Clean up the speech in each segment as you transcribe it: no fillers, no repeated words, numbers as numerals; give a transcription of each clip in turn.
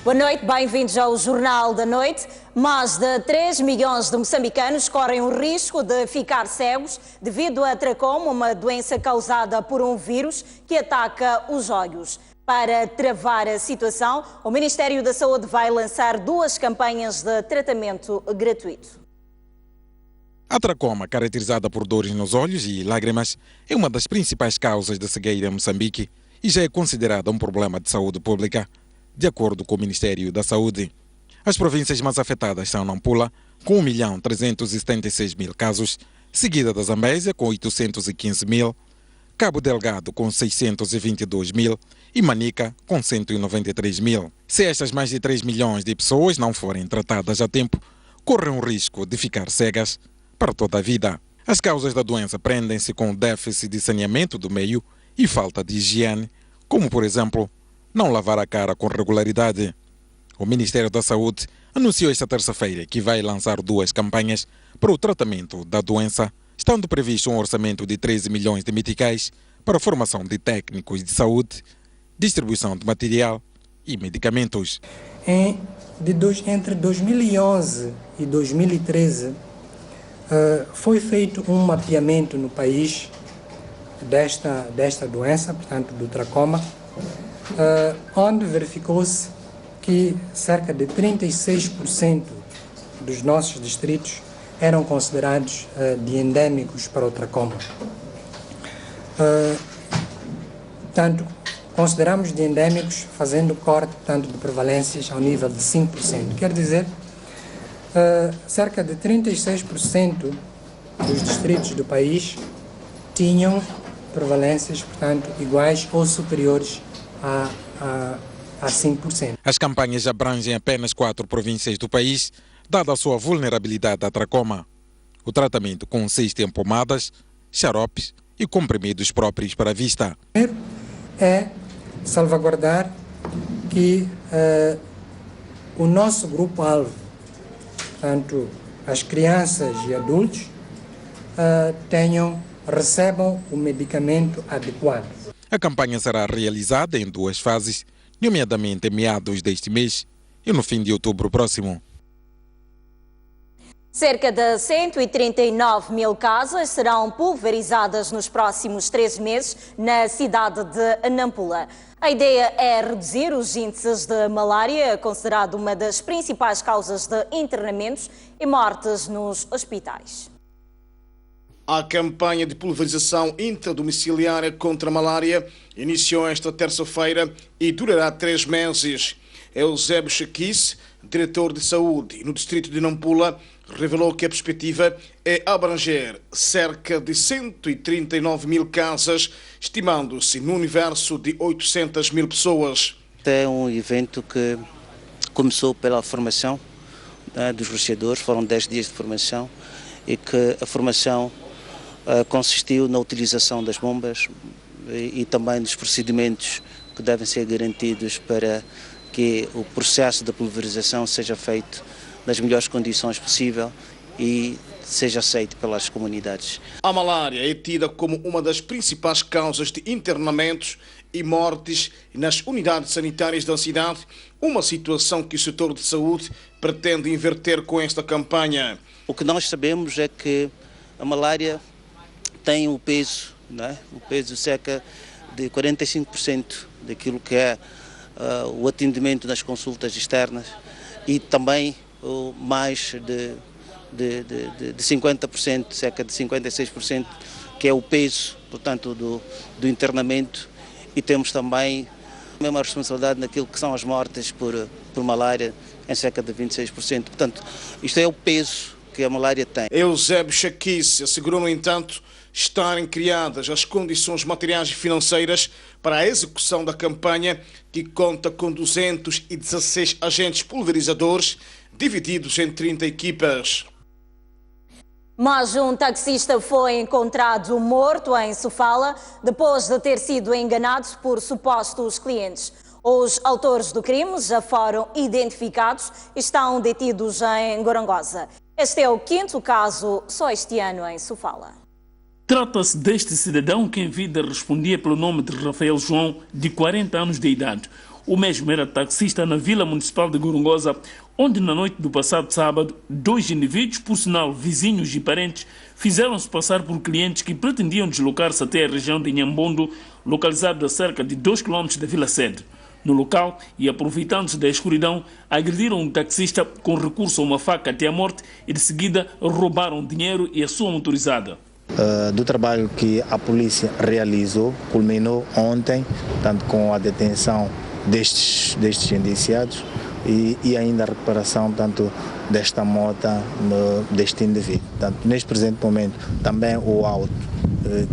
Boa noite, bem-vindos ao Jornal da Noite. Mais de 3 milhões de moçambicanos correm o risco de ficar cegos devido a tracoma, uma doença causada por um vírus que ataca os olhos. Para travar a situação, o Ministério da Saúde vai lançar 2 campanhas de tratamento gratuito. A tracoma, caracterizada por dores nos olhos e lágrimas, é uma das principais causas de cegueira em Moçambique e já é considerada um problema de saúde pública, de acordo com o Ministério da Saúde. As províncias mais afetadas são Nampula, com 1.376.000 casos, seguida da Zambésia, com 815.000, Cabo Delgado, com 622.000 e Manica, com 193.000. Se estas mais de 3 milhões de pessoas não forem tratadas a tempo, correm o risco de ficar cegas para toda a vida. As causas da doença prendem-se com déficit de saneamento do meio e falta de higiene, como, por exemplo, não lavar a cara com regularidade. O Ministério da Saúde anunciou esta terça-feira que vai lançar 2 campanhas para o tratamento da doença, estando previsto um orçamento de 13 milhões de meticais para a formação de técnicos de saúde, distribuição de material e medicamentos. Entre 2011 e 2013, foi feito um mapeamento no país desta doença, portanto, do tracoma, onde verificou-se que cerca de 36% dos nossos distritos eram considerados de endêmicos para o tracoma. Portanto, consideramos de endêmicos fazendo corte, portanto, de prevalências ao nível de 5%. Quer dizer, cerca de 36% dos distritos do país tinham prevalências, portanto, iguais ou superiores a 5%. As campanhas abrangem apenas 4 províncias do país, dada a sua vulnerabilidade à tracoma. O tratamento consiste em pomadas, xaropes e comprimidos próprios para a vista. Primeiro é salvaguardar que o nosso grupo-alvo, portanto, as crianças e adultos, recebam o medicamento adequado. A campanha será realizada em 2 fases, nomeadamente em meados deste mês e no fim de outubro próximo. Cerca de 139 mil casas serão pulverizadas nos próximos 3 meses na cidade de Nampula. A ideia é reduzir os índices de malária, considerado uma das principais causas de internamentos e mortes nos hospitais. A campanha de pulverização intradomiciliária contra a malária iniciou esta terça-feira e durará 3 meses. Eusébio Chaquice, diretor de saúde no distrito de Nampula, revelou que a perspectiva é abranger cerca de 139 mil casas, estimando-se no universo de 800 mil pessoas. É um evento que começou pela formação dos rociadores, foram 10 dias de formação e que a formação consistiu na utilização das bombas e também dos procedimentos que devem ser garantidos para que o processo de pulverização seja feito nas melhores condições possível e seja aceito pelas comunidades. A malária é tida como uma das principais causas de internamentos e mortes nas unidades sanitárias da cidade, uma situação que o setor de saúde pretende inverter com esta campanha. O que nós sabemos é que a malária tem o peso cerca de 45% daquilo que é o atendimento nas consultas externas e também mais de 50%, cerca de 56%, que é o peso, portanto, do internamento, e temos também a mesma responsabilidade naquilo que são as mortes por malária, em cerca de 26%. Portanto, isto é o peso que a malária tem. Eusébio Chaquice assegurou, no entanto, estarem criadas as condições materiais e financeiras para a execução da campanha, que conta com 216 agentes pulverizadores, divididos em 30 equipas. Mais um taxista foi encontrado morto em Sofala depois de ter sido enganado por supostos clientes. Os autores do crime já foram identificados e estão detidos em Gorongosa. Este é o 5º caso só este ano em Sofala. Trata-se deste cidadão que em vida respondia pelo nome de Rafael João, de 40 anos de idade. O mesmo era taxista na Vila Municipal de Gorongosa, onde na noite do passado sábado, 2 indivíduos, por sinal vizinhos e parentes, fizeram-se passar por clientes que pretendiam deslocar-se até a região de Inhambondo, localizado a cerca de 2 km da Vila Sede. No local, e aproveitando-se da escuridão, agrediram um taxista com recurso a uma faca até a morte e de seguida roubaram dinheiro e a sua motorizada. Do trabalho que a polícia realizou, culminou ontem, tanto com a detenção destes indiciados e ainda a recuperação tanto desta moto deste indivíduo. Portanto, neste presente momento, também o auto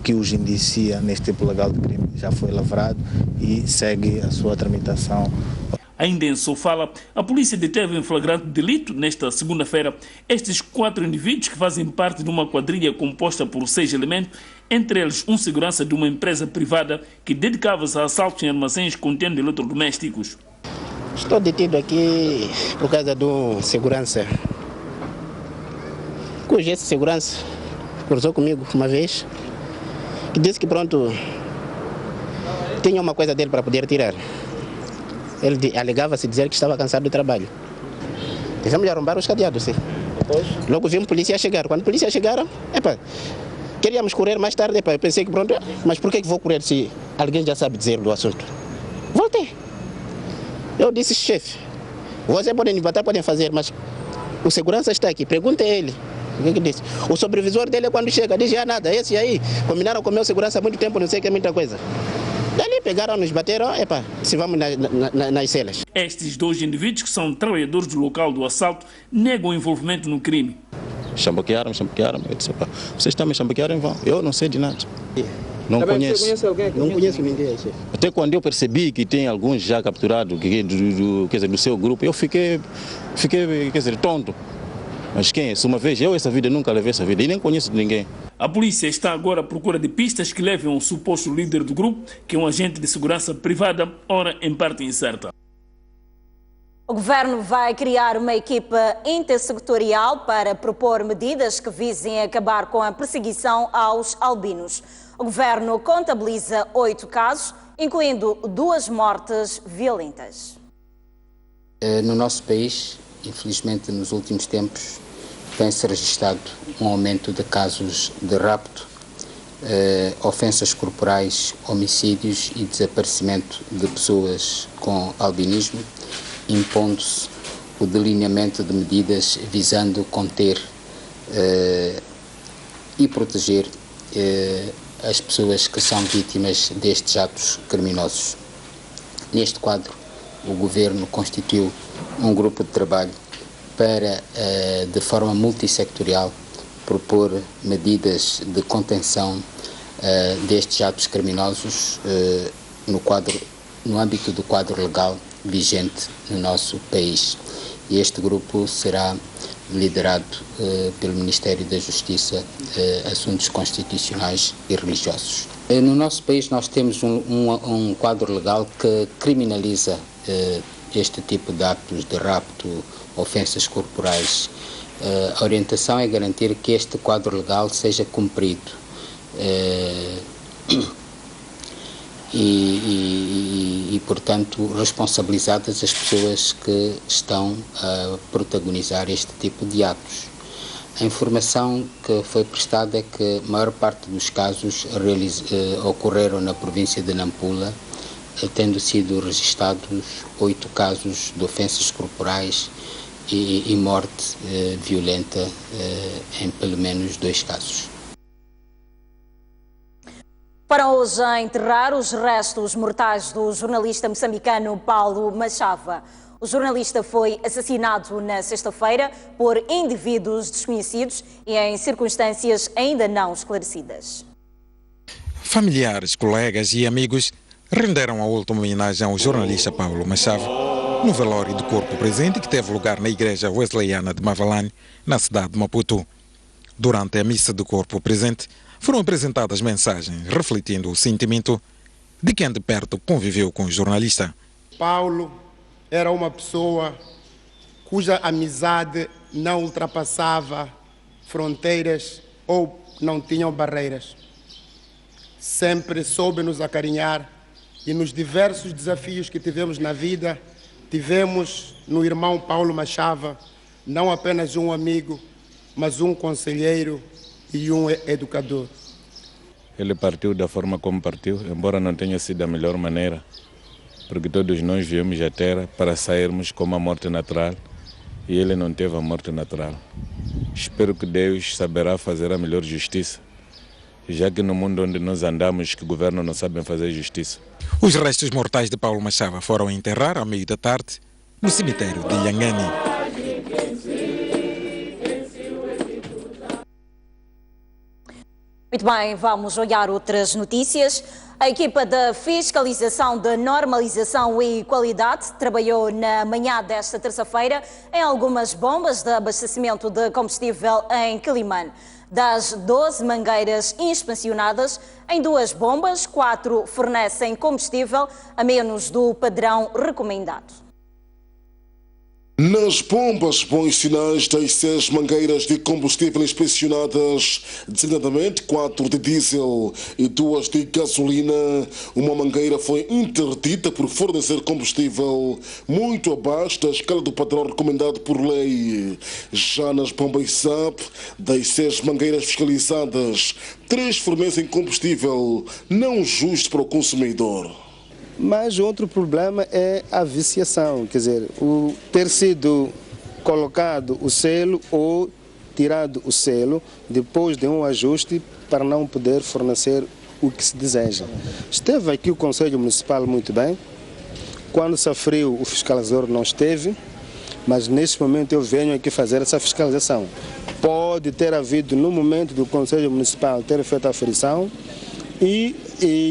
que os indicia neste tipo legal de crime já foi lavrado e segue a sua tramitação. Ainda em Sofala, a polícia deteve em flagrante delito, nesta segunda-feira, estes 4 indivíduos que fazem parte de uma quadrilha composta por 6 elementos, entre eles um segurança de uma empresa privada que dedicava-se a assaltos em armazéns contendo eletrodomésticos. Estou detido aqui por causa do segurança, cujo esse segurança cruzou comigo uma vez, que disse que pronto, tinha uma coisa dele para poder tirar. Ele alegava-se dizer que estava cansado do trabalho. Tivemos de arrombar os cadeados, sim. Logo vimos a polícia chegar. Quando a polícia chegaram, queríamos correr mais tarde. Eu pensei que pronto, mas por que vou correr se alguém já sabe dizer do assunto? Voltei. Eu disse, chefe, vocês podem me matar, podem fazer, mas o segurança está aqui, pergunta a ele. O que disse? O supervisor dele, quando chega, diz, nada, esse aí, combinaram com o meu segurança há muito tempo, não sei que é muita coisa. Dali pegaram, nos bateram, se vamos nas celas. Estes 2 indivíduos, que são trabalhadores do local do assalto, negam o envolvimento no crime. Chambaquearam. Eu disse, vocês estão me chambaqueando, vão. Eu não sei de nada. Não conheço. Você conhece alguém? Não conheço ninguém, chefe. Até quando eu percebi que tem alguns já capturados do seu grupo, eu fiquei tonto. Mas quem? Se uma vez essa vida, nunca levei essa vida e nem conheço ninguém. A polícia está agora à procura de pistas que levem ao suposto líder do grupo, que é um agente de segurança privada, ora em parte incerta. O governo vai criar uma equipa intersectorial para propor medidas que visem acabar com a perseguição aos albinos. O governo contabiliza 8 casos, incluindo 2 mortes violentas. No nosso país, infelizmente, nos últimos tempos, tem-se registrado um aumento de casos de rapto, ofensas corporais, homicídios e desaparecimento de pessoas com albinismo, impondo-se o delineamento de medidas visando conter e proteger as pessoas que são vítimas destes atos criminosos. Neste quadro, o Governo constituiu um grupo de trabalho para, de forma multissectorial, propor medidas de contenção destes atos criminosos no âmbito do quadro legal vigente no nosso país. E este grupo será liderado pelo Ministério da Justiça, Assuntos Constitucionais e Religiosos. No nosso país nós temos um quadro legal que criminaliza este tipo de atos de rapto, ofensas corporais. A orientação é garantir que este quadro legal seja cumprido e, portanto, responsabilizadas as pessoas que estão a protagonizar este tipo de atos. A informação que foi prestada é que a maior parte dos casos ocorreram na província de Nampula, tendo sido registrados 8 casos de ofensas corporais e morte violenta em pelo menos 2 casos. Para hoje enterrar os restos mortais do jornalista moçambicano Paulo Machava. O jornalista foi assassinado na sexta-feira por indivíduos desconhecidos e em circunstâncias ainda não esclarecidas. Familiares, colegas e amigos renderam a última homenagem ao jornalista Paulo Machava no velório do corpo presente que teve lugar na igreja wesleyana de Mavalane, na cidade de Maputo. Durante a missa do corpo presente, foram apresentadas mensagens refletindo o sentimento de quem de perto conviveu com o jornalista. Paulo era uma pessoa cuja amizade não ultrapassava fronteiras ou não tinham barreiras. Sempre soube nos acarinhar e nos diversos desafios que tivemos na vida, tivemos no irmão Paulo Machava não apenas um amigo, mas um conselheiro e um educador. Ele partiu da forma como partiu, embora não tenha sido da melhor maneira, porque todos nós viemos à Terra para sairmos com uma morte natural e ele não teve a morte natural. Espero que Deus saberá fazer a melhor justiça, já que no mundo onde nós andamos, que o governo não sabe fazer justiça. Os restos mortais de Paulo Machava foram enterrar ao meio da tarde no cemitério de Nhangani. Muito bem, vamos olhar outras notícias. A equipa de fiscalização de normalização e qualidade trabalhou na manhã desta terça-feira em algumas bombas de abastecimento de combustível em Quelimane. Das 12 mangueiras inspecionadas, em 2 bombas, 4 fornecem combustível a menos do padrão recomendado. Nas bombas bons sinais das 6 mangueiras de combustível inspecionadas, designadamente 4 de diesel e 2 de gasolina, uma mangueira foi interdita por fornecer combustível muito abaixo da escala do padrão recomendado por lei. Já nas bombas SAP, das 6 mangueiras fiscalizadas, 3 fornecem combustível não justo para o consumidor. Mas outro problema é a viciação, quer dizer, o ter sido colocado o selo ou tirado o selo depois de um ajuste para não poder fornecer o que se deseja. Esteve aqui o Conselho Municipal muito bem, quando se aferiu o fiscalizador não esteve, mas neste momento eu venho aqui fazer essa fiscalização. Pode ter havido no momento do Conselho Municipal ter feito a aferição e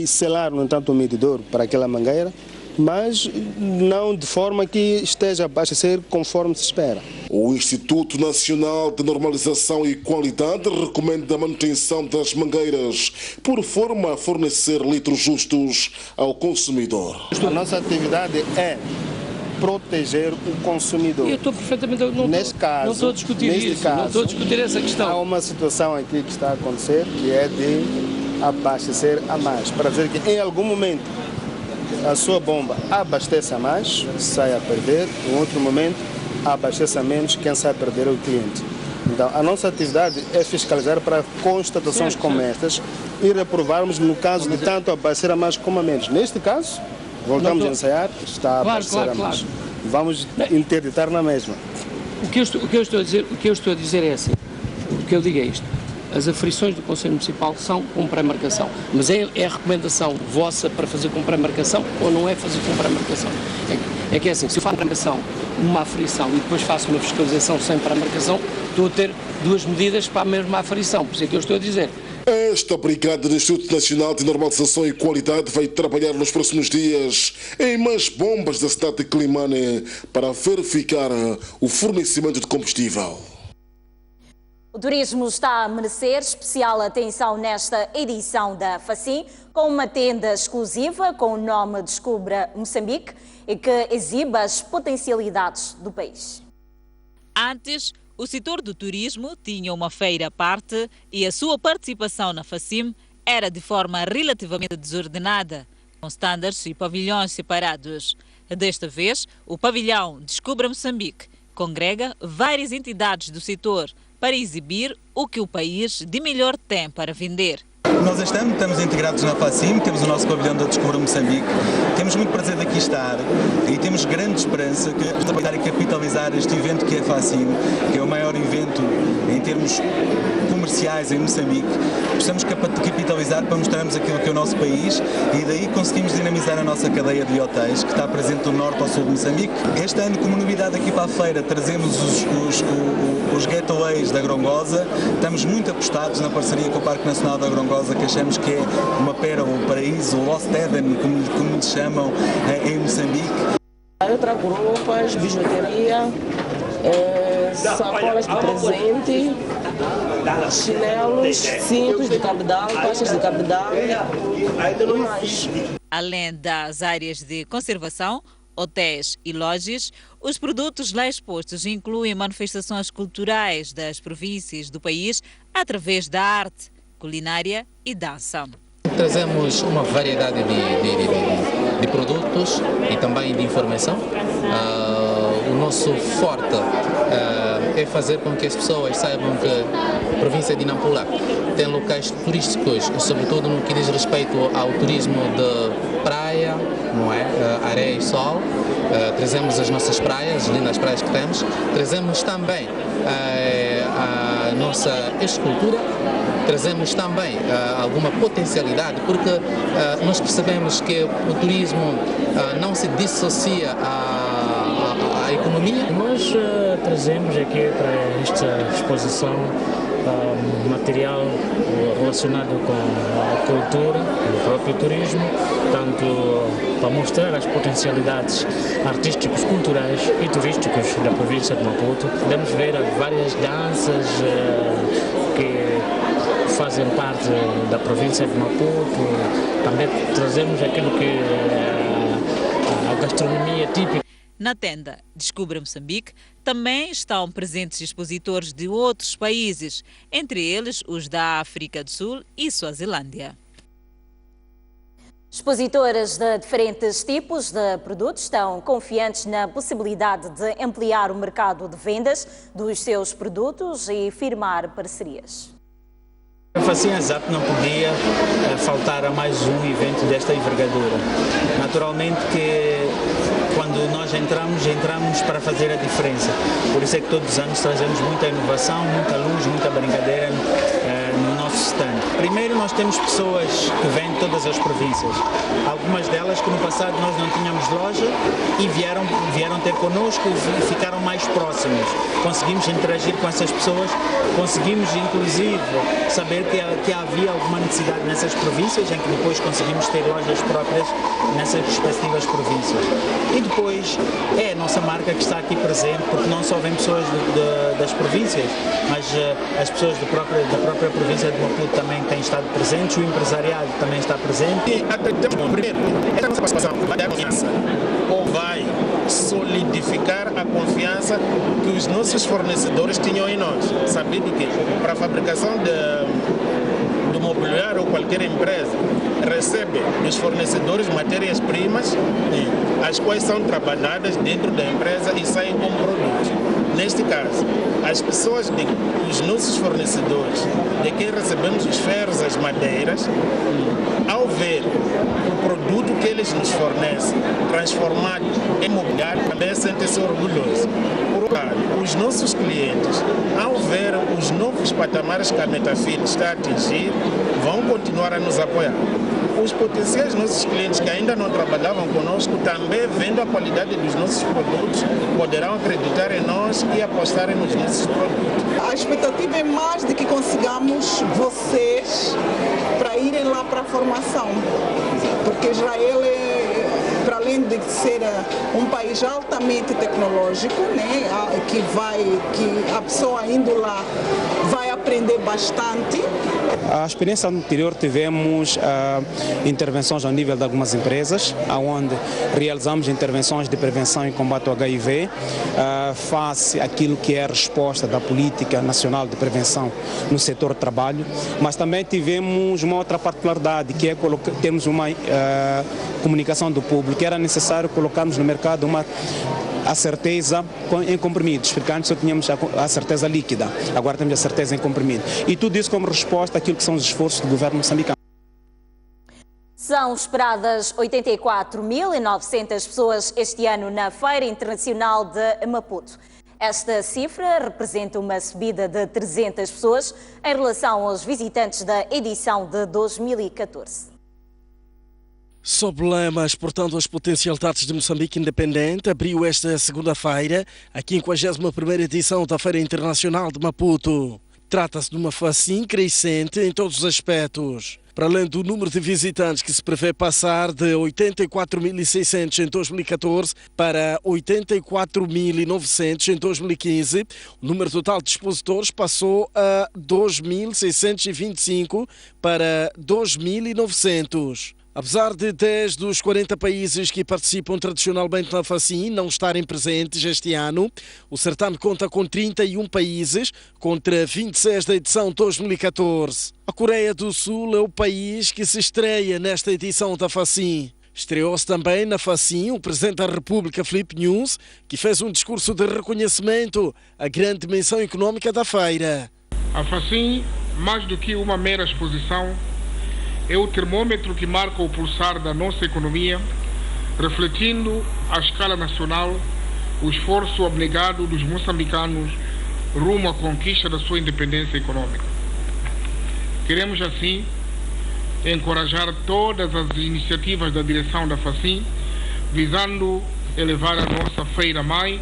selar, no entanto, o medidor para aquela mangueira, mas não de forma que esteja a abastecer conforme se espera. O Instituto Nacional de Normalização e Qualidade recomenda a manutenção das mangueiras por forma a fornecer litros justos ao consumidor. A nossa atividade é proteger o consumidor. Eu estou perfeitamente... Neste caso, não estou a discutir isso, não estou a discutir essa questão. Há uma situação aqui que está a acontecer, que é de abastecer a mais, para dizer que em algum momento a sua bomba abastece a mais, sai a perder, em outro momento abastece a menos, quem sai a perder é o cliente. Então a nossa atividade é fiscalizar para constatações como estas e reprovarmos no caso de tanto abastecer a mais como a menos. Neste caso, voltamos a ensaiar, está a abastecer a mais. Vamos interditar na mesma. O que eu estou a dizer é assim, o que eu digo é isto. As aferições do Conselho Municipal são com pré-marcação, mas é a recomendação vossa para fazer com pré-marcação ou não é fazer com pré-marcação? É que é assim, se eu faço pré-marcação, uma aferição e depois faço uma fiscalização sem pré-marcação, estou a ter 2 medidas para a mesma aferição, por isso é que eu estou a dizer. Esta brigada do Instituto Nacional de Normalização e Qualidade vai trabalhar nos próximos dias em mais bombas da cidade de Quelimane para verificar o fornecimento de combustível. O turismo está a merecer especial atenção nesta edição da FACIM, com uma tenda exclusiva com o nome Descubra Moçambique e que exibe as potencialidades do país. Antes, o setor do turismo tinha uma feira à parte e a sua participação na FACIM era de forma relativamente desordenada, com standards e pavilhões separados. Desta vez, o pavilhão Descubra Moçambique congrega várias entidades do setor para exibir o que o país de melhor tem para vender. Nós estamos integrados na FACIM, temos o nosso pavilhão da Descubra Moçambique, temos muito prazer de aqui estar e temos grande esperança que vamos trabalhar e capitalizar este evento que é a FACIM, que é o maior evento em termos comerciais em Moçambique. Precisamos capitalizar para mostrarmos aquilo que é o nosso país e daí conseguimos dinamizar a nossa cadeia de hotéis que está presente do norte ao sul de Moçambique. Este ano, como novidade aqui para a feira, trazemos os getaways da Grongosa. Estamos muito apostados na parceria com o Parque Nacional da Grongosa, que achamos que é uma pérola, um paraíso, o Lost Eden, como lhe chamam, em Moçambique. Eu trago roupas, bijuteria, sacolas de presente, chinelos, cintos de cabedal, caixas de cabedal e mais. Além das áreas de conservação, hotéis e lojas, os produtos lá expostos incluem manifestações culturais das províncias do país através da arte, culinária e dança. trazemos uma variedade de produtos e também de informação. O nosso forte é fazer com que as pessoas saibam que a província de Nampula tem locais turísticos, sobretudo no que diz respeito ao turismo de praia, não é? Areia e sol. Trazemos as nossas praias, as lindas praias que temos. Trazemos também a nossa escultura. Trazemos também alguma potencialidade, porque nós percebemos que o turismo não se dissocia à economia. Nós trazemos aqui para esta exposição material relacionado com a cultura, o próprio turismo, tanto para mostrar as potencialidades artísticos, culturais e turísticos da província de Maputo. Podemos ver várias danças que fazem parte da província de Maputo. Também trazemos aquilo que a gastronomia típica. Na tenda Descubra Moçambique também estão presentes expositores de outros países, entre eles os da África do Sul e Suazilândia. Expositoras de diferentes tipos de produtos estão confiantes na possibilidade de ampliar o mercado de vendas dos seus produtos e firmar parcerias. A Facim Exato não podia faltar a mais um evento desta envergadura. Naturalmente que quando nós entramos para fazer a diferença. Por isso é que todos os anos trazemos muita inovação, muita luz, muita brincadeira no nosso stand. Primeiro, nós temos pessoas que vêm de todas as províncias. Algumas delas que no passado nós não tínhamos loja e vieram ter connosco e ficaram mais próximos. Conseguimos interagir com essas pessoas, conseguimos inclusive saber que havia alguma necessidade nessas províncias, em que depois conseguimos ter lojas próprias nessas respectivas províncias. E depois é a nossa marca que está aqui presente, porque não só vêm pessoas das províncias, mas as pessoas da própria província de Maputo também têm estado presentes, o empresariado também está presente. E acreditamos, primeiro, esta nossa participação vai dar confiança, ou vai solidificar a confiança que os nossos fornecedores tinham em nós, sabendo que para a fabricação do mobiliário ou qualquer empresa recebe dos fornecedores matérias-primas, as quais são trabalhadas dentro da empresa e saem como produtos. Neste caso, as pessoas, os nossos fornecedores, de quem recebemos os ferros, as madeiras, ao ver o produto que eles nos fornecem transformado em mobiliário, também sentem-se orgulhosos. Por outro lado, os nossos clientes, ao ver os novos patamares que a Metafil está a atingir, vão continuar a nos apoiar. Os potenciais nossos clientes que ainda não trabalhavam conosco, também vendo a qualidade dos nossos produtos, poderão acreditar em nós e apostarem nos nossos produtos. A expectativa é mais de que consigamos vocês para irem lá para a formação, porque Israel para além de ser um país altamente tecnológico, né, que a pessoa indo lá vai aprender bastante. A experiência anterior tivemos intervenções ao nível de algumas empresas, onde realizamos intervenções de prevenção e combate ao HIV, face àquilo que é a resposta da Política Nacional de Prevenção no setor do trabalho, mas também tivemos uma outra particularidade, que é termos uma comunicação do público, que era necessário colocarmos no mercado a certeza em comprimidos, porque antes só tínhamos a certeza líquida, agora temos a certeza em comprimido. E tudo isso como resposta àquilo que são os esforços do governo moçambicano. São esperadas 84.900 pessoas este ano na Feira Internacional de Maputo. Esta cifra representa uma subida de 300 pessoas em relação aos visitantes da edição de 2014. Sob o lema Exportando as Potencialidades de Moçambique Independente, abriu esta segunda-feira a 51ª edição da Feira Internacional de Maputo. Trata-se de uma Facim crescente em todos os aspectos. Para além do número de visitantes que se prevê passar de 84.600 em 2014 para 84.900 em 2015, o número total de expositores passou a 2.625 para 2.900. Apesar de 10 dos 40 países que participam tradicionalmente na FACIM não estarem presentes este ano, o certame conta com 31 países contra 26 da edição 2014. A Coreia do Sul é o país que se estreia nesta edição da FACIM. Estreou-se também na FACIM o Presidente da República, Filipe Nunes, que fez um discurso de reconhecimento à grande dimensão econômica da feira. A FACIM, mais do que uma mera exposição, é o termômetro que marca o pulsar da nossa economia, refletindo à escala nacional o esforço abnegado dos moçambicanos rumo à conquista da sua independência econômica. Queremos, assim, encorajar todas as iniciativas da direção da FACIM, visando elevar a nossa feira-mãe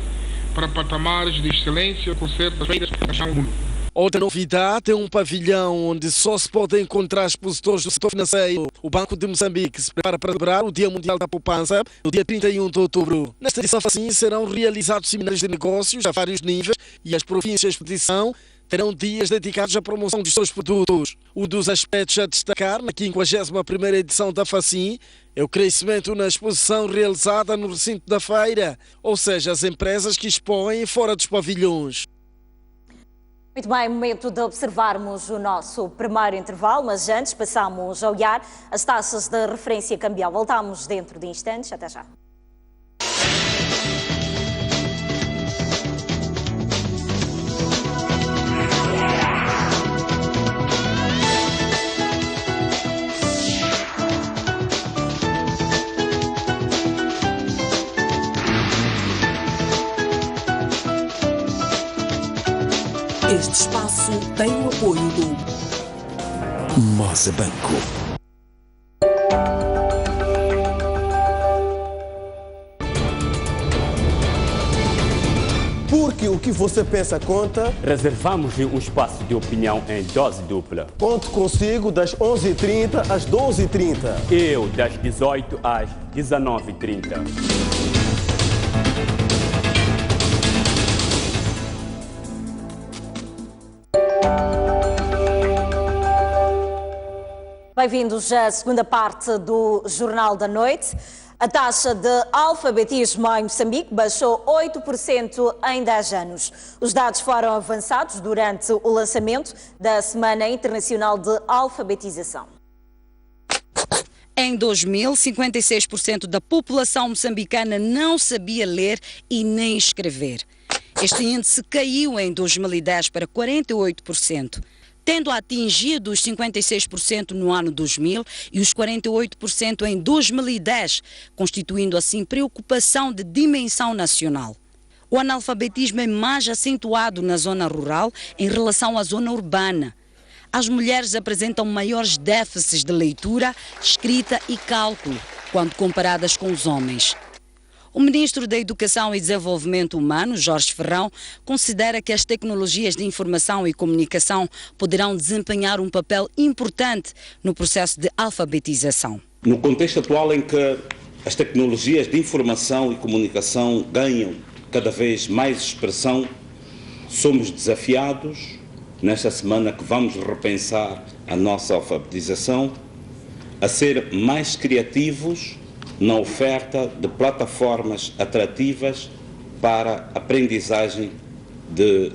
para patamares de excelência com certas feiras da região do mundo. Outra novidade é um pavilhão onde só se podem encontrar expositores do setor financeiro. O Banco de Moçambique se prepara para celebrar o Dia Mundial da Poupança no dia 31 de outubro. Nesta edição assim serão realizados seminários de negócios a vários níveis e as províncias de expedição terão dias dedicados à promoção dos seus produtos. Um dos aspectos a destacar na 51ª edição da FACIM é o crescimento na exposição realizada no recinto da feira, ou seja, as empresas que expõem fora dos pavilhões. Muito bem, momento de observarmos o nosso primeiro intervalo, mas antes passamos a olhar as taxas de referência cambial. Voltamos dentro de instantes, até já. Este espaço tem o apoio do Moza Banco. Porque o que você pensa conta. Reservamos-lhe um espaço de opinião em dose dupla. Conto consigo das 11h30 às 12h30. Eu das 18 às 19h30. Bem-vindos à segunda parte do Jornal da Noite. A taxa de alfabetismo em Moçambique baixou 8% em 10 anos. Os dados foram avançados durante o lançamento da Semana Internacional de Alfabetização. Em 2000, 56% da população moçambicana não sabia ler e nem escrever. Este índice caiu em 2010 para 48%. Tendo atingido os 56% no ano 2000 e os 48% em 2010, constituindo assim preocupação de dimensão nacional. O analfabetismo é mais acentuado na zona rural em relação à zona urbana. As mulheres apresentam maiores déficits de leitura, escrita e cálculo, quando comparadas com os homens. O ministro da Educação e Desenvolvimento Humano, Jorge Ferrão, considera que as tecnologias de informação e comunicação poderão desempenhar um papel importante no processo de alfabetização. No contexto atual em que as tecnologias de informação e comunicação ganham cada vez mais expressão, somos desafiados, nesta semana que vamos repensar a nossa alfabetização, a ser mais criativos na oferta de plataformas atrativas para aprendizagem de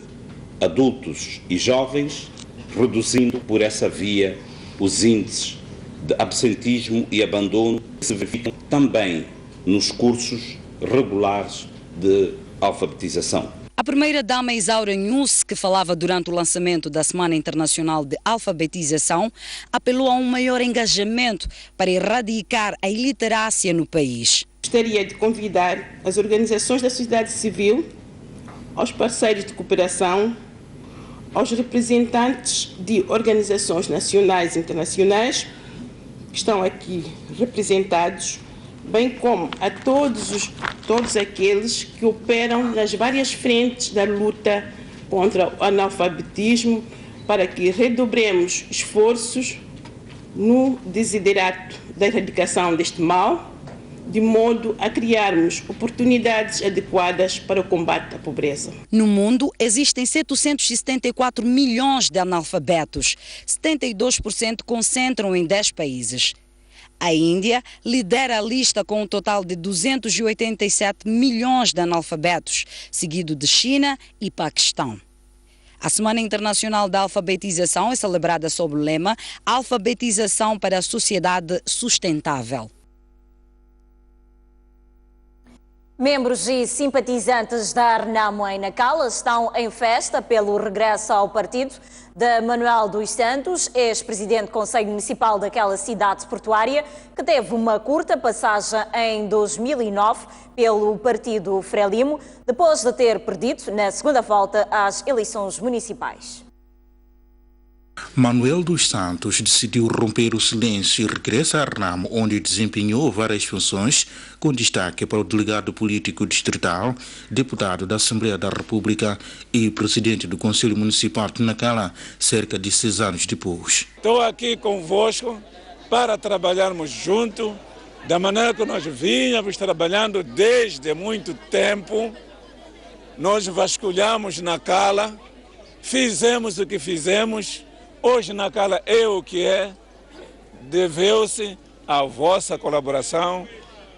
adultos e jovens, reduzindo por essa via os índices de absentismo e abandono que se verificam também nos cursos regulares de alfabetização. A primeira-dama Isaura Nunes, que falava durante o lançamento da Semana Internacional de Alfabetização, apelou a um maior engajamento para erradicar a iliterácia no país. Gostaria de convidar as organizações da sociedade civil, aos parceiros de cooperação, aos representantes de organizações nacionais e internacionais que estão aqui representados, bem como a todos aqueles que operam nas várias frentes da luta contra o analfabetismo, para que redobremos esforços no desiderato da erradicação deste mal, de modo a criarmos oportunidades adequadas para o combate à pobreza. No mundo, existem 774 milhões de analfabetos. 72% concentram em 10 países. A Índia lidera a lista com um total de 287 milhões de analfabetos, seguido de China e Paquistão. A Semana Internacional da Alfabetização é celebrada sob o lema Alfabetização para a Sociedade Sustentável. Membros e simpatizantes da Renamo em Nacala estão em festa pelo regresso ao partido de Manuel dos Santos, ex-presidente do Conselho Municipal daquela cidade portuária, que teve uma curta passagem em 2009 pelo partido Frelimo, depois de ter perdido na segunda volta às eleições municipais. Manuel dos Santos decidiu romper o silêncio e regressa à Renamo, onde desempenhou várias funções, com destaque para o delegado político distrital, deputado da Assembleia da República e presidente do Conselho Municipal de Nacala, cerca de 6 anos depois. Estou aqui convosco para trabalharmos juntos, da maneira que nós vínhamos trabalhando desde muito tempo. Nós vasculhamos Nacala, fizemos o que fizemos. Hoje Nacala é o que é, deveu-se à vossa colaboração,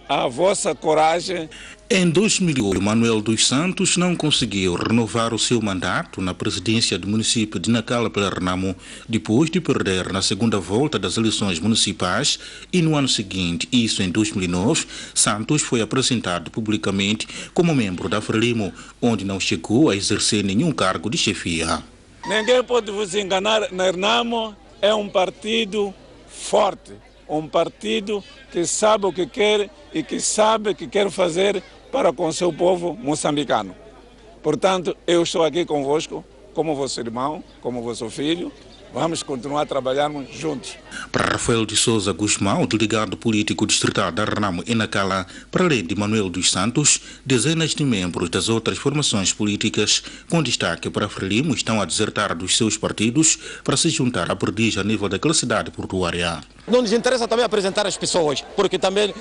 à vossa coragem. Em 2008, Manuel dos Santos não conseguiu renovar o seu mandato na presidência do município de Nacala pela Renamo, depois de perder na segunda volta das eleições municipais, e no ano seguinte, isso em 2009, Santos foi apresentado publicamente como membro da Frelimo, onde não chegou a exercer nenhum cargo de chefia. Ninguém pode vos enganar, na Renamo é um partido forte, um partido que sabe o que quer e que sabe o que quer fazer para com o seu povo moçambicano. Portanto, eu estou aqui convosco, como vosso irmão, como vosso filho. Vamos continuar a trabalharmos juntos. Para Rafael de Souza Guzmão, delegado político distrital da Renamo em Nacala, para além de Manuel dos Santos, dezenas de membros das outras formações políticas, com destaque para Frelimo, estão a desertar dos seus partidos para se juntar à perdiz a nível daquela cidade portuária. Não nos interessa também apresentar as pessoas, porque também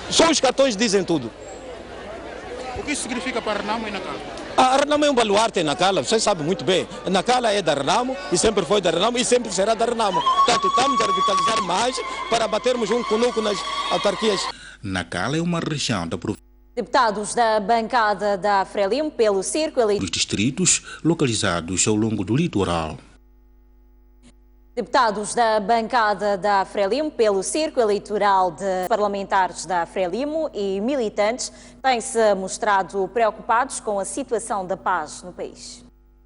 só os cartões dizem tudo. O que isso significa para Renamo e Nacala? A Renamo é um baluarte em Nacala, vocês sabem muito bem. Nacala é da Renamo e sempre foi da Renamo e sempre será da Renamo. Portanto, estamos a revitalizar mais para batermos um conuco nas autarquias. Nacala é uma região da província. Deputados da bancada da Frelimo pelo Círculo dos distritos localizados ao longo do litoral. Deputados da bancada da Frelimo pelo Círculo Eleitoral de parlamentares da Frelimo e militantes têm-se mostrado preocupados com a situação da paz no país.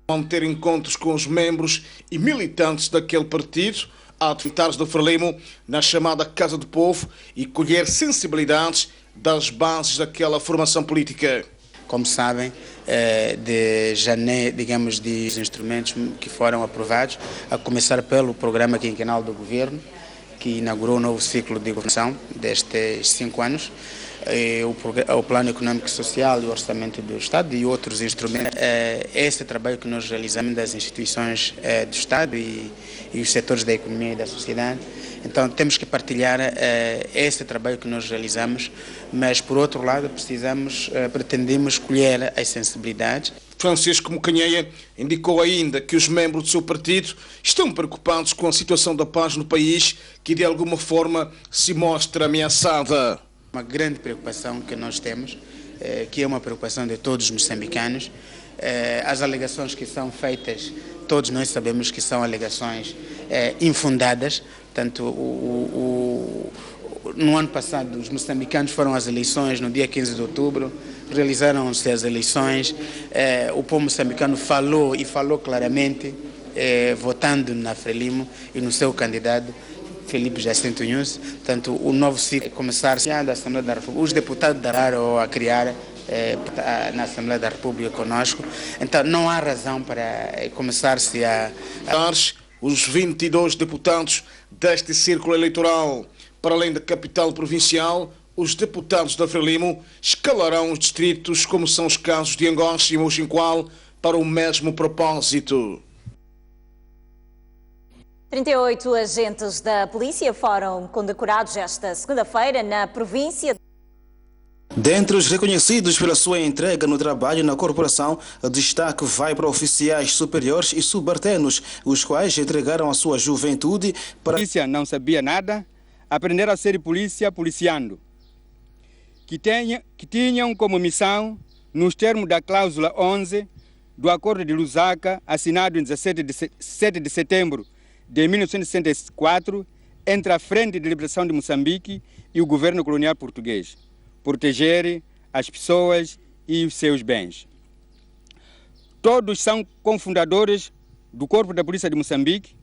Vão ter encontros com os membros e militantes daquele partido, atividades da Frelimo, na chamada Casa do Povo, e colher sensibilidades das bases daquela formação política. Como sabem, de janeiro, digamos, de instrumentos que foram aprovados, a começar pelo programa quinquenal do governo, que inaugurou o novo ciclo de governação destes 5 anos, o Plano Econômico e Social e o Orçamento do Estado e outros instrumentos. Esse trabalho que nós realizamos das instituições do Estado e os setores da economia e da sociedade. Então temos que partilhar esse trabalho que nós realizamos, mas por outro lado pretendemos colher as sensibilidades. Francisco Mocanheia indicou ainda que os membros do seu partido estão preocupados com a situação da paz no país, que de alguma forma se mostra ameaçada. Uma grande preocupação que nós temos, que é uma preocupação de todos os moçambicanos. As alegações que são feitas, todos nós sabemos que são alegações infundadas. Portanto, no ano passado, os moçambicanos foram às eleições, no dia 15 de outubro, realizaram-se as eleições, o povo moçambicano falou claramente, votando na Frelimo e no seu candidato, Felipe Jacinto Nunes. Portanto, o novo ciclo começar-se da Assembleia da República, os deputados darão a criar na Assembleia da República conosco. Então, não há razão para começar-se a... Os 22 deputados deste círculo eleitoral, para além da capital provincial, os deputados da Frelimo escalarão os distritos, como são os casos de Angoche e Moxinqual, para o mesmo propósito. 38 agentes da polícia foram condecorados esta segunda-feira na província. Dentre os reconhecidos pela sua entrega no trabalho na corporação, o destaque vai para oficiais superiores e subalternos, os quais entregaram a sua juventude para... A polícia não sabia nada, aprender a ser polícia policiando, que tinham como missão, nos termos da cláusula 11 do Acordo de Lusaka, assinado em 7 de setembro de 1964, entre a Frente de Liberação de Moçambique e o governo colonial português, proteger as pessoas e os seus bens. Todos são cofundadores do Corpo da Polícia de Moçambique,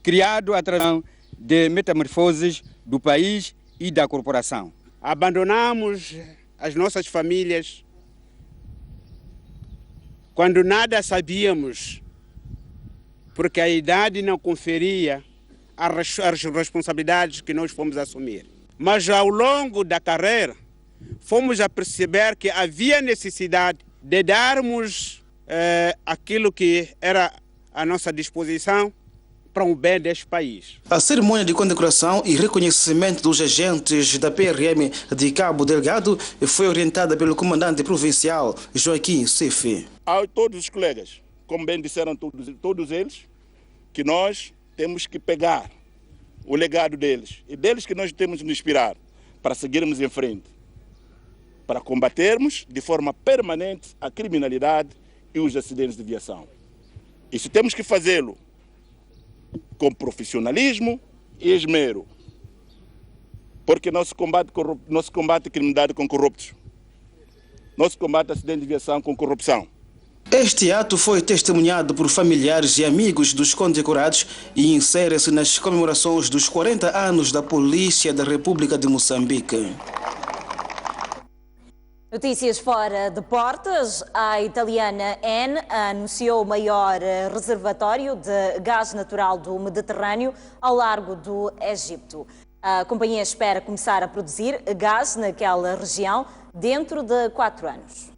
criado através de metamorfoses do país e da corporação. Abandonamos as nossas famílias quando nada sabíamos, porque a idade não conferia as responsabilidades que nós fomos assumir. Mas ao longo da carreira, fomos a perceber que havia necessidade de darmos aquilo que era à nossa disposição para o bem deste país. A cerimônia de condecoração e reconhecimento dos agentes da PRM de Cabo Delgado foi orientada pelo comandante provincial Joaquim Sefe. A todos os colegas, como bem disseram todos eles, que nós temos que pegar o legado deles e deles que nós temos que nos inspirar para seguirmos em frente, para combatermos de forma permanente a criminalidade e os acidentes de viação. Isso temos que fazê-lo com profissionalismo e esmero, porque não se combate criminalidade com corruptos, não se combate acidente de viação com corrupção. Este ato foi testemunhado por familiares e amigos dos condecorados e insere-se nas comemorações dos 40 anos da Polícia da República de Moçambique. Notícias fora de portas. A italiana Eni anunciou o maior reservatório de gás natural do Mediterrâneo ao largo do Egito. A companhia espera começar a produzir gás naquela região dentro de 4 anos.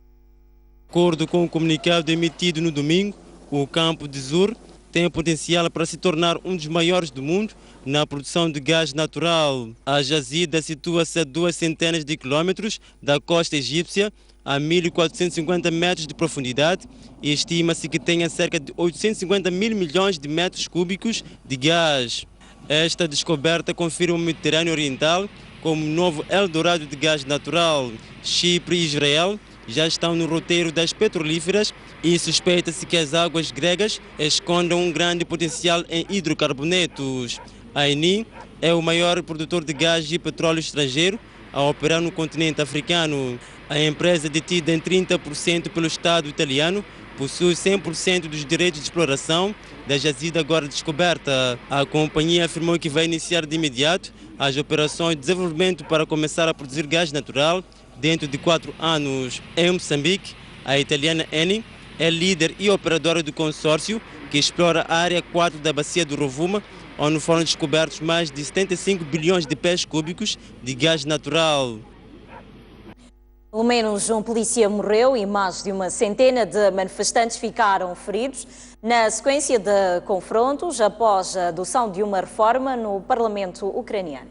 De acordo com o comunicado emitido no domingo, o campo de Zour tem potencial para se tornar um dos maiores do mundo na produção de gás natural. A jazida situa-se a 200 quilómetros da costa egípcia, a 1.450 metros de profundidade, e estima-se que tenha cerca de 850 mil milhões de metros cúbicos de gás. Esta descoberta confirma o Mediterrâneo Oriental como novo Eldorado de gás natural. Chipre e Israel já estão no roteiro das petrolíferas e suspeita-se que as águas gregas escondam um grande potencial em hidrocarbonetos. A Eni é o maior produtor de gás e petróleo estrangeiro a operar no continente africano. A empresa, detida em 30% pelo Estado italiano, possui 100% dos direitos de exploração da jazida agora descoberta. A companhia afirmou que vai iniciar de imediato as operações de desenvolvimento para começar a produzir gás natural dentro de 4 anos. Em Moçambique, a italiana Eni é líder e operadora do consórcio que explora a área 4 da bacia do Rovuma, onde foram descobertos mais de 75 bilhões de pés cúbicos de gás natural. Pelo menos um polícia morreu e mais de uma centena de manifestantes ficaram feridos na sequência de confrontos após a adoção de uma reforma no Parlamento ucraniano.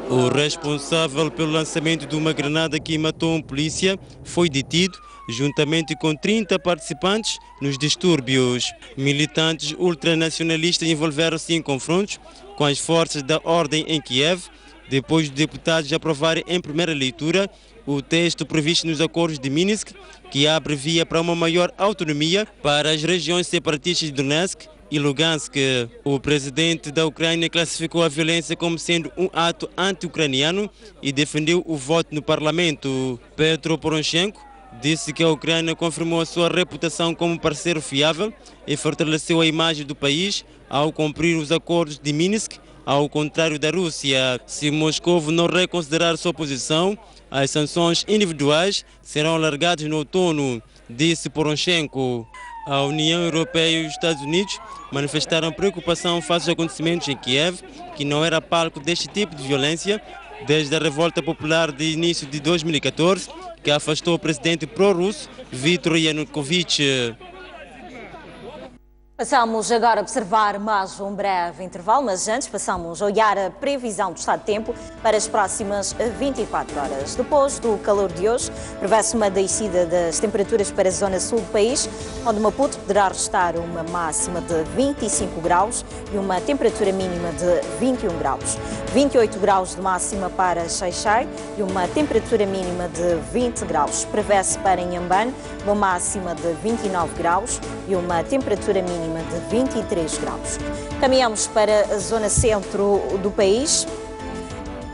O responsável pelo lançamento de uma granada que matou um polícia foi detido, juntamente com 30 participantes nos distúrbios. Militantes ultranacionalistas envolveram-se em confrontos com as forças da ordem em Kiev, depois dos deputados aprovarem em primeira leitura o texto previsto nos acordos de Minsk, que abre via para uma maior autonomia para as regiões separatistas de Donetsk e Lugansk. O presidente da Ucrânia classificou a violência como sendo um ato anti-ucraniano e defendeu o voto no parlamento. Petro Poroshenko disse que a Ucrânia confirmou a sua reputação como parceiro fiável e fortaleceu a imagem do país ao cumprir os acordos de Minsk, ao contrário da Rússia. Se Moscou não reconsiderar sua posição, as sanções individuais serão alargadas no outono, disse Poroshenko. A União Europeia e os Estados Unidos manifestaram preocupação face aos acontecimentos em Kiev, que não era palco deste tipo de violência desde a revolta popular de início de 2014, que afastou o presidente pró-russo Viktor Yanukovych. Passamos agora a observar mais um breve intervalo, mas antes passamos a olhar a previsão do estado de tempo para as próximas 24 horas. Depois do calor de hoje, prevê-se uma descida das temperaturas para a zona sul do país, onde Maputo poderá registrar uma máxima de 25 graus e uma temperatura mínima de 21 graus. 28 graus de máxima para Xai-Xai e uma temperatura mínima de 20 graus. Prevê-se para Inhambane uma máxima de 29 graus e uma temperatura mínima de 23 graus. Caminhamos para a zona centro do país.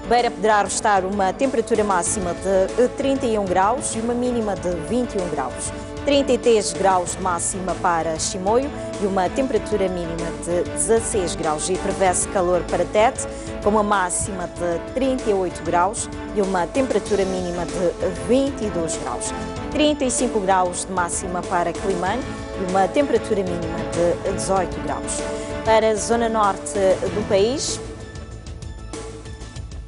Beira poderá registrar uma temperatura máxima de 31 graus e uma mínima de 21 graus. 33 graus de máxima para Chimoio e uma temperatura mínima de 16 graus. E prevê-se calor para Tete, com uma máxima de 38 graus e uma temperatura mínima de 22 graus. 35 graus de máxima para Climane e uma temperatura mínima de 18 graus. Para a zona norte do país,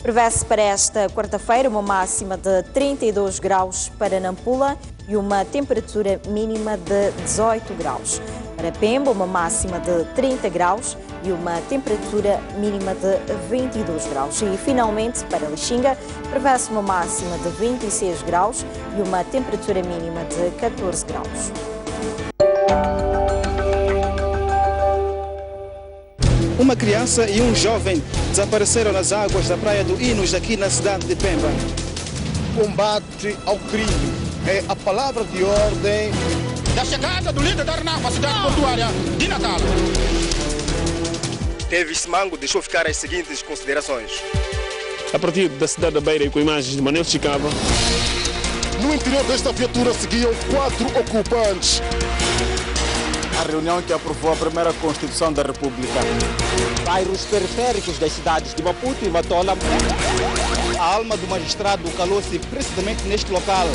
prevê-se para esta quarta-feira uma máxima de 32 graus para Nampula e uma temperatura mínima de 18 graus. Para Pemba, uma máxima de 30 graus e uma temperatura mínima de 22 graus. E, finalmente, para Lixinga, prevê-se uma máxima de 26 graus e uma temperatura mínima de 14 graus. Uma criança e um jovem desapareceram nas águas da Praia do Inos, aqui na cidade de Pemba. Combate ao crime é a palavra de ordem da chegada do líder da RENAMO à cidade portuária de Natal. Tevis Mango deixou ficar as seguintes considerações. A partir da cidade da Beira e com imagens de Manel Chicava. No interior desta viatura seguiam 4 ocupantes. A reunião que aprovou a primeira Constituição da República. Bairros periféricos das cidades de Maputo e Matola. A alma do magistrado calou-se precisamente neste local.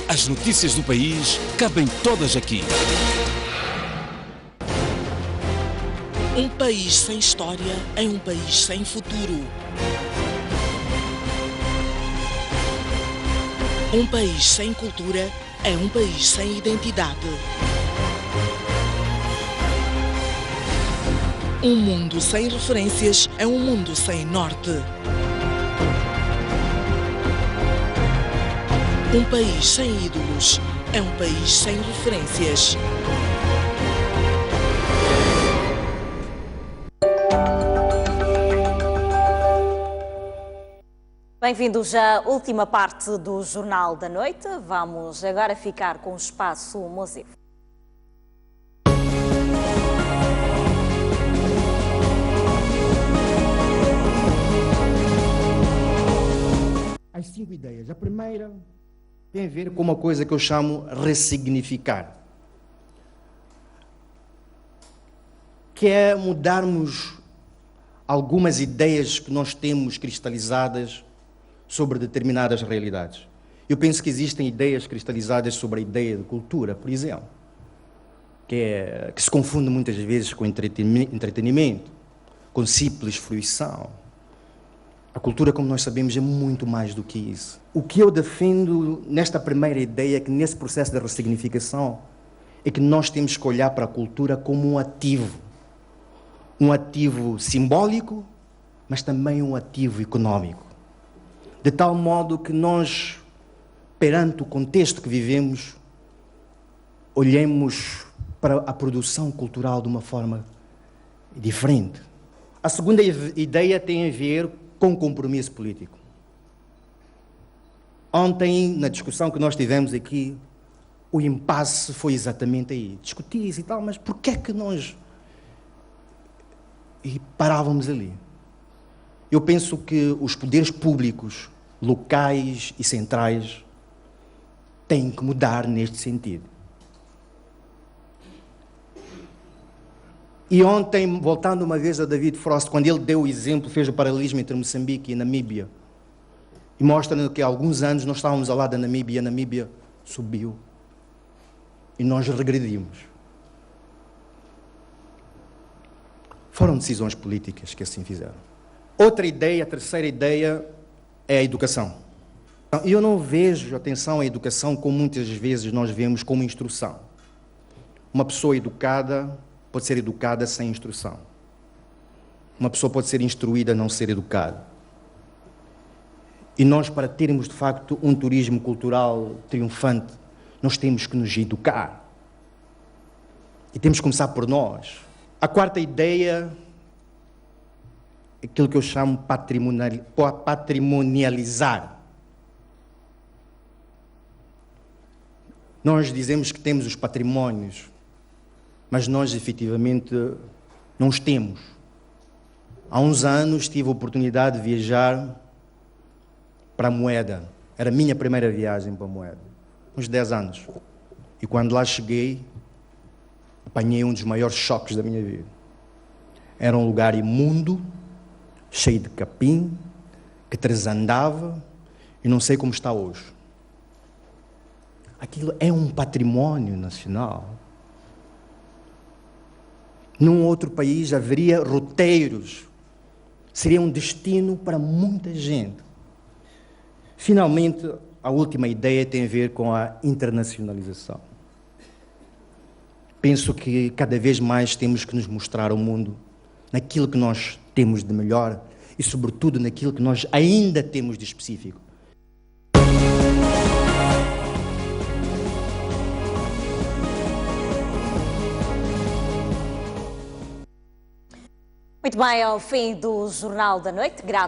As notícias do país cabem todas aqui. Um país sem história é um país sem futuro. Um país sem cultura é um país sem identidade. Um mundo sem referências é um mundo sem norte. Um país sem ídolos é um país sem referências. Bem-vindos à última parte do Jornal da Noite. Vamos agora ficar com o espaço museu. As 5 ideias. A primeira tem a ver com uma coisa que eu chamo ressignificar, que é mudarmos algumas ideias que nós temos cristalizadas sobre determinadas realidades. Eu penso que existem ideias cristalizadas sobre a ideia de cultura, por exemplo, que se confunde muitas vezes com entretenimento, com simples fruição. A cultura, como nós sabemos, é muito mais do que isso. O que eu defendo nesta primeira ideia é que nesse processo de ressignificação é que nós temos que olhar para a cultura como um ativo simbólico, mas também um ativo econômico. De tal modo que nós, perante o contexto que vivemos, olhemos para a produção cultural de uma forma diferente. A segunda ideia tem a ver com compromisso político. Ontem, na discussão que nós tivemos aqui, o impasse foi exatamente aí. Discutia-se e tal, mas por que é que nós... E parávamos ali. Eu penso que os poderes públicos, locais e centrais, têm que mudar neste sentido. E ontem, voltando uma vez a David Frost, quando ele deu o exemplo, fez o paralelismo entre Moçambique e Namíbia, e mostra que há alguns anos nós estávamos ao lado da Namíbia, e a Namíbia subiu, e nós regredimos. Foram decisões políticas que assim fizeram. Outra ideia, a terceira ideia, é a educação. Eu não vejo, atenção, a educação como muitas vezes nós vemos como instrução. Uma pessoa educada pode ser educada sem instrução. Uma pessoa pode ser instruída a não ser educada. E nós, para termos, de facto, um turismo cultural triunfante, nós temos que nos educar. E temos que começar por nós. A quarta ideia é aquilo que eu chamo patrimonializar. Nós dizemos que temos os patrimónios, mas nós, efetivamente, não os temos. Há uns anos tive a oportunidade de viajar para a Moeda. Era a minha primeira viagem para a Moeda. Uns 10 anos. E quando lá cheguei, apanhei um dos maiores choques da minha vida. Era um lugar imundo, cheio de capim, que transandava, e não sei como está hoje. Aquilo é um património nacional. Num outro país haveria roteiros. Seria um destino para muita gente. Finalmente, a última ideia tem a ver com a internacionalização. Penso que cada vez mais temos que nos mostrar ao mundo naquilo que nós temos de melhor e, sobretudo, naquilo que nós ainda temos de específico. Muito bem, ao fim do Jornal da Noite.